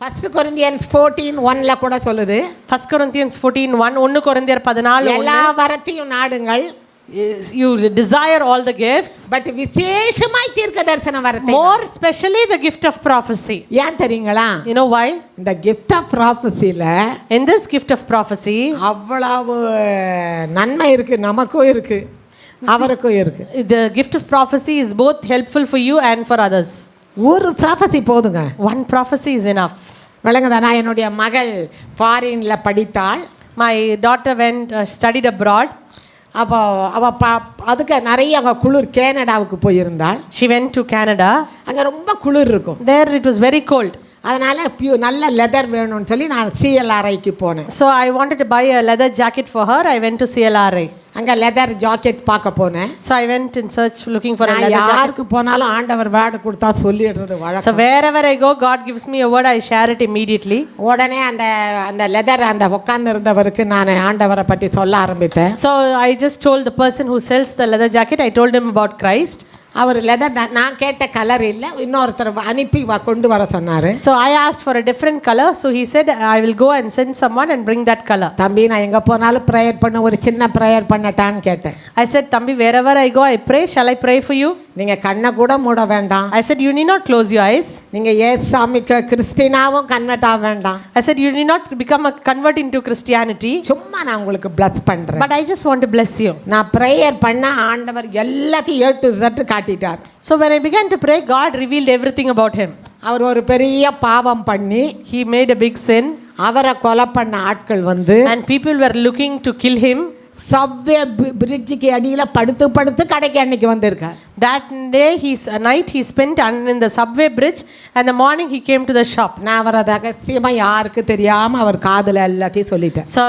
1 Corinthians 14:1 கூட சொல்லுது. 1 Corinthians 14:1 1 கொரிந்தியர் 14 எல்லா வரத்தையும் நாடுங்கள். You desire all the gifts, but விசேஷமாய் தீர்க்கதரிசன வரத்தை, more especially the gift of prophecy. ஏன் தெரியுங்களா? You know why? இந்த gift of prophecyல In this gift of prophecy அவ்வளவு நன்மை இருக்கு, நமக்கும் இருக்கு அவருக்கும் இருக்கு. the gift of prophecy is both helpful for you and for others. ஒரு prophecy போதுங்க. One prophecy is enough. விளங்குதா? நான் என்னுடைய மகள் ஃபாரின்ல படித்தாள். My daughter went studied abroad. அப்போ அதுக்கு நிறைய அங்கே குளிர், கேனடாவுக்கு போயிருந்தாள். She went to Canada. அங்கே ரொம்ப குளிர் இருக்கும். There it was very cold. அதனால் நல்ல லெதர் வேணும்னு சொல்லி நான் CLRIக்கு போனேன். So I wanted to buy a leather jacket for her. I went to CLRI. அங்கே லெதர் ஜாக்கெட் பார்க்க போனேன். So I went in search looking for a leather jacket. யாருக்கு போனாலும் ஆண்டவர் வேர்டு கொடுத்தா சொல்லிடுறது வழக்கம். So wherever I go, God gives me a word, I share it immediately. உடனே அந்த லெதர் அந்த உட்கார்ந்து இருந்தவருக்கு நான் ஆண்டவரை பற்றி சொல்ல ஆரம்பித்தேன். So I just told the person who sells the leather jacket, I told him about Christ. அவர் லெதர் நான் கேட்ட கலர் இல்லை, இன்னொருத்தர் அனுப்பி கொண்டு வர சொன்னார். So I asked for a different color. So he said I will go and send someone and bring that color. தம்பி, நான் எங்கே போனாலும் ப்ரேயர் பண்ண, ஒரு சின்ன ப்ரேயர் பண்ணட்டான்னு கேட்டேன். I said, Thambi, wherever I go, I pray. Shall I pray for you? நீங்கள் கண்ணை கூட மூட வேண்டாம். I said, you need not close your eyes. நீங்கள் ஏசாமிக்கு கிறிஸ்டினாவும் கன்வெர்ட் ஆக வேண்டாம். I said, you need not become a convert into Christianity. சும்மா நான் உங்களுக்கு பிளஸ் பண்ணுறேன். But I just want to bless you. நான் ப்ரேயர் பண்ண ஆண்டவர் எல்லாத்தையும் A to Z காட்டிட்டார். So when I began to pray, God revealed everything about him. அவர் ஒரு பெரிய பாவம் பண்ணி He made a big sin. அவரை கொலை பண்ண ஆட்கள் வந்து And people were looking to kill him. Subway பிரிட்ஜுக்கு அடியில் படுத்து கடைக்கு அன்னைக்கு வந்திருக்கார். That day, night he spent in the subway bridge, and the morning he came to the shop. நான் அவரை ரகசியமாக யாருக்கு தெரியாமல் அவர் காதில் எல்லாத்தையும் சொல்லிட்டேன். So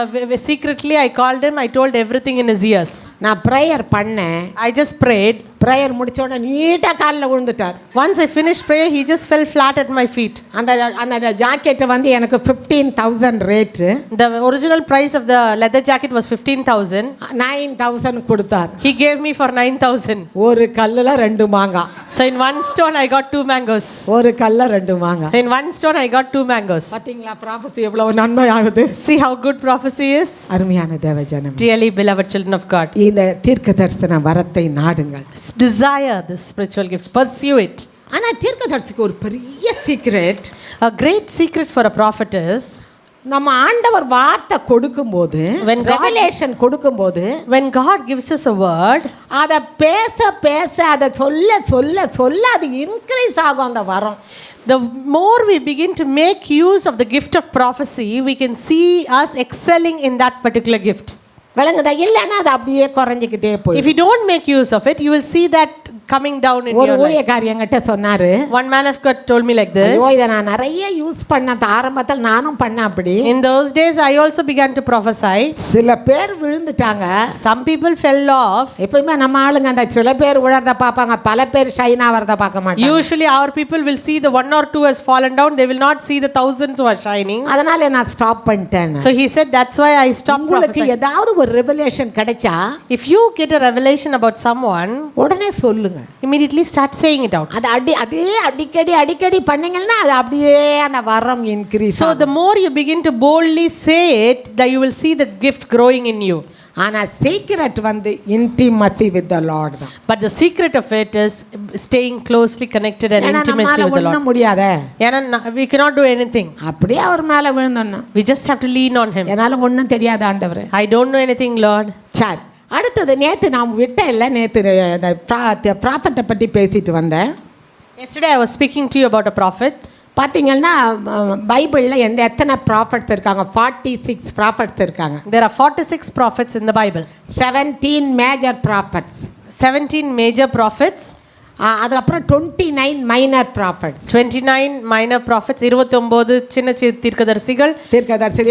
secretly I called him. I told everything in his ears. நான் ப்ரேயர் பண்ணேன். I just prayed. ப்ரேயர் முடிச்ச உடனே நீட்டாக காலில் விழுந்துட்டார். Once I finished prayer, he just fell flat at my feet. அந்த ஜாக்கெட்டு வந்து எனக்கு 15,000 rate. The original price of the leather jacket was 15,000. 9,000 கொடுத்தார். He gave me for 9,000. ஒரு கல்லில் 2 மாங்காய். So in one stone I got 2 mangoes. ஒரு கல்ல 2 மாங்காய். In one stone I got 2 mangoes. பாத்தீங்களா ப்ராஃபஸி எவ்வளவு நன்மை ஆகுது? See how good prophecy is. அருமையான தேவஜனம். Dearly beloved children of God. இந்த தீர்க்கதரிசன வரத்தை நாடுங்கள். Desire the spiritual gifts. Pursue it. ஆனா தீர்க்கதரிசிக்கு ஒரு பெரிய secret. A great secret for a prophet is, நம்ம ஆண்டவர் வார்த்தை கொடுக்கும்போது, ரெவலேஷன் கொடுக்கும்போது, when God gives us a word, அதை பேச அதை சொல்ல அது இன்க்ரீஸ் ஆகும் அந்த வரம். the more we begin to make use of the gift of prophecy, we can see us excelling in that particular gift. விளங்குதா? இல்லைன்னா அது அப்படியே குறைஞ்சிக்கிட்டே போய். If you don't make use of it, you will see that coming down in your life. ஒரு ஊழியக்காரர் என்கிட்ட சொன்னாரு. One man of God told me like this. ஐயோ, இதை நான் நிறைய யூஸ் பண்ண ஆரம்பத்தில் நானும் பண்ணேன் அப்படி. In those days I also began to prophesy. சில பேர் விழுந்துட்டாங்க. Some people fell off. எப்பவுமே நம்ம ஆளுங்க அந்த சில பேர் விழறத பார்ப்பாங்க, பல பேர் ஷைன் ஆவறத பார்க்க மாட்டாங்க. Usually our people will see the 1 or 2 has fallen down. They will not see the thousands who are shining. அதனால நான் ஸ்டாப் பண்ணிட்டேன். So he said that's why I stopped prophesying. உங்களுக்கு ஏதாவது ஒரு ரெவலேஷன் கிடைச்சா, if you get a revelation about someone, உடனே சொல்லுங்க. immediately start saying it out. அது அடிக்கடி பண்ணீங்கன்னா அது அப்படியே அந்த வரம் increase. So the more you begin to boldly say it, that you will see the gift growing in you. ஆனா சீக்ரெட் வந்து intimacy with the Lord தான். But the secret of it is staying closely connected and intimacy with the Lord. ஒண்ணும் முடியாதே. ஏன்னா we cannot do anything. அப்படியே அவர் மேல விழுந்தோம்னா, We just have to lean on him. என்னால ஒண்ணும் தெரியாது ஆண்டவரே. I don't know anything, Lord. சரி, அடுத்தது நேற்று நாம் நேற்று ப்ராஃபட்டை பற்றி பேசிட்டு வந்தேன். Yesterday I was speaking to you about a prophet. பார்த்தீங்கன்னா பைபிளில் எத்தனை ப்ராஃபட்ஸ் இருக்காங்க? 46 ப்ராஃபட்ஸ் இருக்காங்க. There are 46 prophets in the Bible. 17 major prophets. 17 major prophets. அதுக்கப்புறம் 29 மைனர் ப்ராஃபட்ஸ். 29 minor prophets. 29 சின்ன தீர்க்கதரிசிகள்.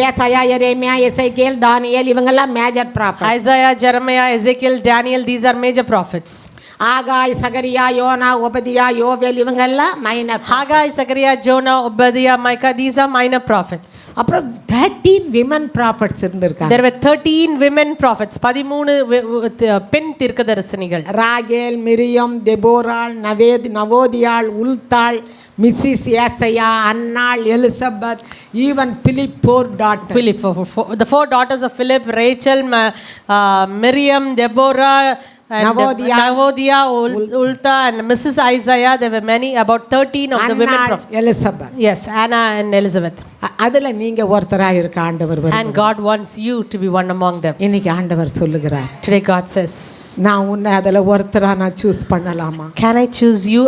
ஏசாயா, எரேமியா, எசேக்கியேல், தானியேல், இவங்கெல்லாம் major prophets. Isaiah, Jeremiah, Ezekiel, Daniel, these are major prophets. ஆகாய், சகரியா, யோனா, ஒபதியா, யோவேல் இவங்க எல்லாம் minor. Haggai, Zechariah, Jonah, Obadiah, Micah, these are minor prophets. அப்புறம் 13 விமன் ப்ராஃபட்ஸ் இருந்திருக்காங்க. There were 13 women prophets, 13 பெண் தீர்க்கதரிசினிகள். ராகேல், மிரியம், தெபோராள், நவோதியாள், உல்தாள், மிஸ்ஸிஸ் ஏசையா, அன்னாள், Elizabeth, even Philip 4 daughters. Philip, the 4 daughters of Philip, Rachel, Miriam, Deborah, and Navodia, Ulta, and Mrs. Isaiah. There were many, about 13 of the women prophets. Elizabeth. Yes, Anna and Elizabeth. அதுல நீங்க ஒருத்தரா இருக்க ஆண்டவர் And God wants you to be one among them. இன்னைக்கு ஆண்டவர் சொல்லுகிறார், Today God says, நான் உன்னை அதுல ஒருத்தரா நான் சூஸ் பண்ணலாமா? can I choose you?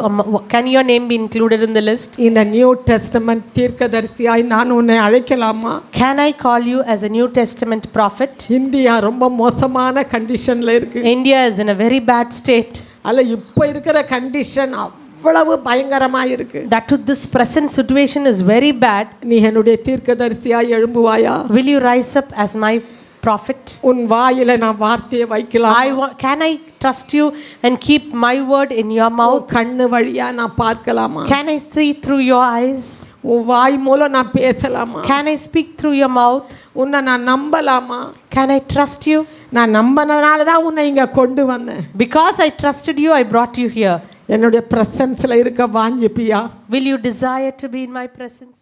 Can your name be included in the list? இந்த நியூ டெஸ்டமென்ட் தீர்க்கதரிசியாய் நான் உன்னை அழைக்கலாமா? Can I call you as a New Testament prophet? India ரொம்ப மோசமான கண்டிஷன்ல இருக்கு. India is in a very bad state. அல்ல இப்போ இருக்கிற கண்டிஷன் அவ்வளவு பயங்கரமா இருக்கு. That to this present situation is very bad. நீ என்னுடைய தீர்க்கதரிசியாய் எழும்புவாயா? Will you rise up as my prophet? உன் வாயில நான் வார்த்தையை வைக்கலாம். Can I trust you and keep my word in your mouth? கண்ணு வழியா நான் பார்க்கலாமா? Can I see through your eyes? உன் வாய் மூலம் நான் பேசலாமா? Can I speak through your mouth? உன்னை நான் நம்பலாமா? Can I trust you? நான் நம்பினதுனால தான் உன்னை இங்க கொண்டு வந்தேன். Because I trusted you, I brought you here. என்னுடைய பிரசன்ஸ்ல இருக்க வாஞ்சிப்பியா? Will you desire to be in my presence?